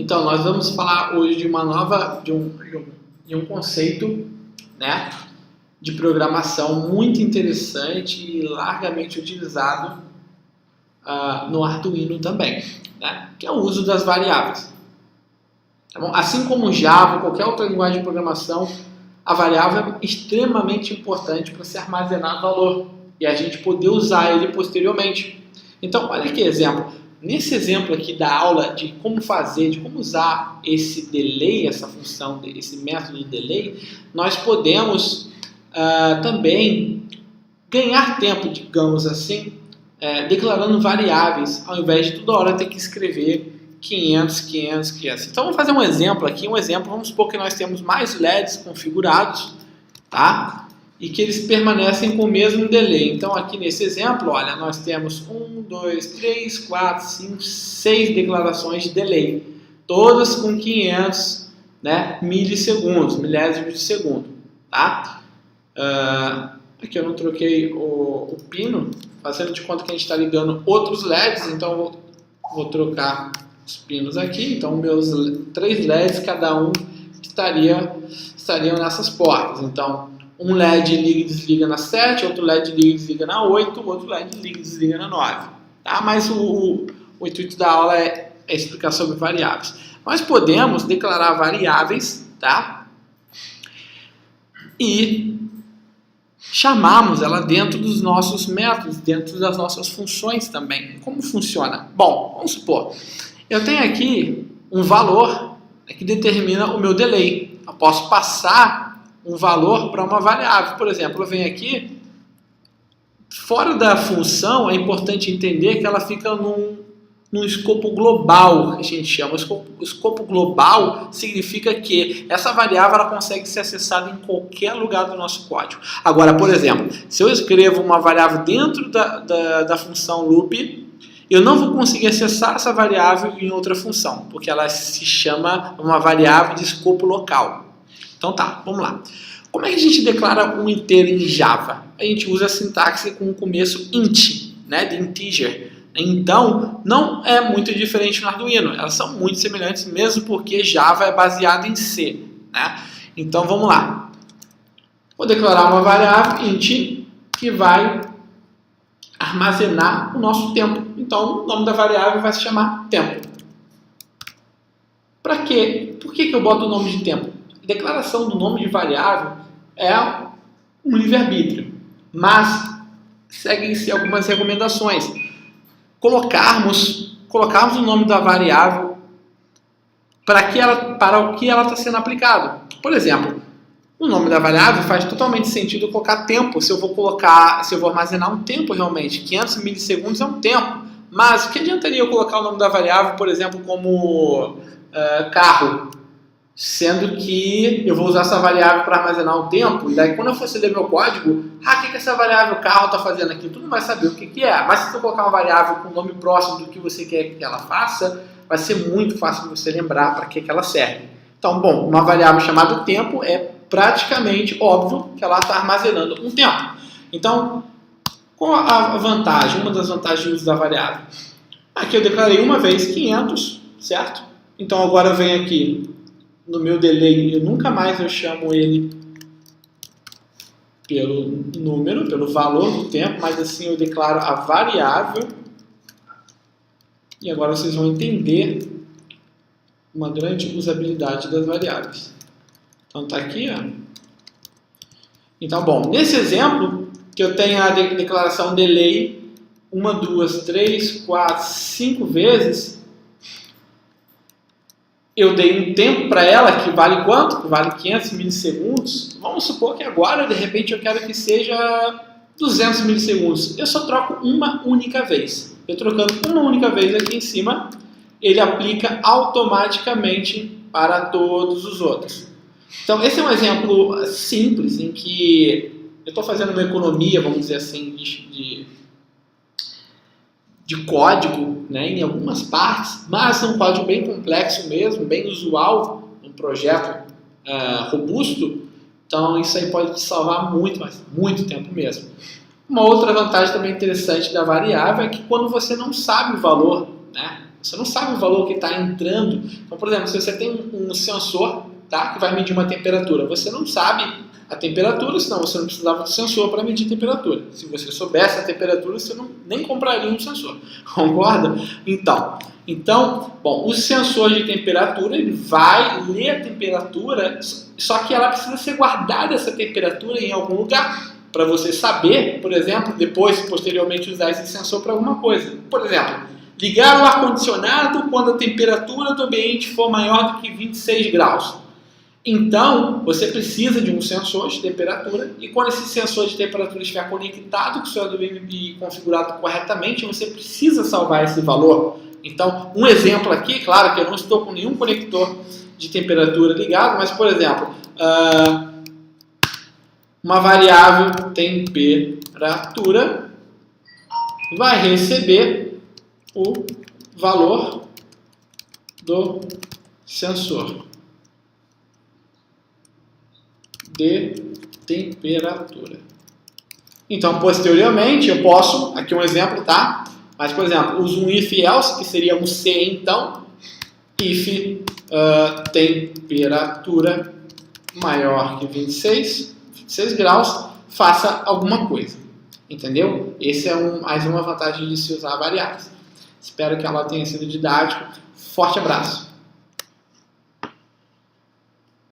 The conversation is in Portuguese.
Então, nós vamos falar hoje de um conceito, né, de programação muito interessante e largamente utilizado no Arduino também, né, que é o uso das variáveis. Tá bom? Assim como Java, qualquer outra linguagem de programação, a variável é extremamente importante para se armazenar valor e a gente poder usar ele posteriormente. Então, olha que exemplo. Nesse exemplo aqui da aula de como fazer, de como usar esse delay, essa função, esse método delay, nós podemos também ganhar tempo, digamos assim, declarando variáveis, ao invés de toda hora ter que escrever 500, 500, 500. Então, vamos fazer um exemplo aqui, vamos supor que nós temos mais LEDs configurados, tá? E que eles permanecem com o mesmo delay. Então, aqui nesse exemplo, olha, nós temos 1, 2, 3, 4, 5, 6 declarações de delay, todas com 500, né, milissegundos, milésimos de segundo, tá? Aqui eu não troquei o pino, fazendo de conta que a gente está ligando outros LEDs, então vou trocar os pinos aqui. Então, meus 3 LEDs, cada um estariam nessas portas. Então, um LED liga e desliga na 7, outro LED liga e desliga na 8, outro LED liga e desliga na 9. Tá? Mas o intuito da aula é explicar sobre variáveis. Nós podemos declarar variáveis, tá? E chamarmos ela dentro dos nossos métodos, dentro das nossas funções também. Como funciona? Bom, vamos supor, eu tenho aqui um valor que determina o meu delay. Eu posso passar um valor para uma variável. Por exemplo, eu venho aqui, fora da função, é importante entender que ela fica num escopo global, a gente chama. O escopo global significa que essa variável ela consegue ser acessada em qualquer lugar do nosso código. Agora, por exemplo, se eu escrevo uma variável dentro da função loop, eu não vou conseguir acessar essa variável em outra função, porque ela se chama uma variável de escopo local. Então tá, vamos lá. Como é que a gente declara um inteiro em Java? A gente usa a sintaxe com o começo int, né, de integer. Então, não é muito diferente no Arduino. Elas são muito semelhantes, mesmo porque Java é baseado em C, né? Então, vamos lá. Vou declarar uma variável int que vai armazenar o nosso tempo. Então, o nome da variável vai se chamar tempo. Para quê? Por que eu boto o nome de tempo? Declaração do nome de variável é um livre-arbítrio, mas seguem-se algumas recomendações. Colocarmos o nome da variável para o que ela está sendo aplicado. Por exemplo, o nome da variável faz totalmente sentido colocar tempo. Se eu vou armazenar um tempo realmente, 500 milissegundos é um tempo. Mas o que adiantaria eu colocar o nome da variável, por exemplo, como carro? Sendo que eu vou usar essa variável para armazenar o tempo, e daí quando eu for ler meu código, o que essa variável carro está fazendo aqui? Tu não vai saber o que é. Mas se tu colocar uma variável com o nome próximo do que você quer que ela faça, vai ser muito fácil de você lembrar para que ela serve. Então, bom, uma variável chamada tempo é praticamente óbvio que ela está armazenando um tempo. Então, qual a vantagem? Uma das vantagens do uso da variável. Aqui eu declarei uma vez 500, certo? Então agora eu venho aqui no meu delay, eu nunca mais chamo ele pelo número, pelo valor do tempo, mas assim eu declaro a variável. E agora vocês vão entender uma grande usabilidade das variáveis. Então tá aqui, ó. Então, bom, nesse exemplo que eu tenho a declaração delay 1, 2, 3, 4, 5 vezes, eu dei um tempo para ela que vale quanto? Que vale 500 milissegundos. Vamos supor que agora, de repente, eu quero que seja 200 milissegundos. Eu só troco uma única vez. Eu trocando uma única vez aqui em cima, ele aplica automaticamente para todos os outros. Então, esse é um exemplo simples em que eu estou fazendo uma economia, vamos dizer assim, de código, né, em algumas partes, mas é um código bem complexo mesmo, bem usual, um projeto robusto. Então isso aí pode te salvar muito, mas muito tempo mesmo. Uma outra vantagem também interessante da variável é que quando você não sabe o valor, né, Você não sabe o valor que está entrando. Então, por exemplo, se você tem um sensor, tá, que vai medir uma temperatura, você não sabe a temperatura, senão você não precisava de sensor para medir temperatura. Se você soubesse a temperatura, você nem compraria um sensor. Concorda? Então, bom, o sensor de temperatura ele vai ler a temperatura, só que ela precisa ser guardada essa temperatura em algum lugar para você saber, por exemplo, depois, posteriormente, usar esse sensor para alguma coisa. Por exemplo, ligar o ar-condicionado quando a temperatura do ambiente for maior do que 26 graus. Então, você precisa de um sensor de temperatura e quando esse sensor de temperatura estiver conectado com o seu Arduino e configurado corretamente, você precisa salvar esse valor. Então, um exemplo aqui, claro que eu não estou com nenhum conector de temperatura ligado, mas, por exemplo, uma variável temperatura vai receber o valor do sensor de temperatura. Então, posteriormente, eu posso, aqui um exemplo, tá? Mas, por exemplo, uso um if else, que seria um se então, if temperatura maior que 26 graus, faça alguma coisa. Entendeu? Esse é mais uma vantagem de se usar variáveis. Espero que ela tenha sido didático. Forte abraço!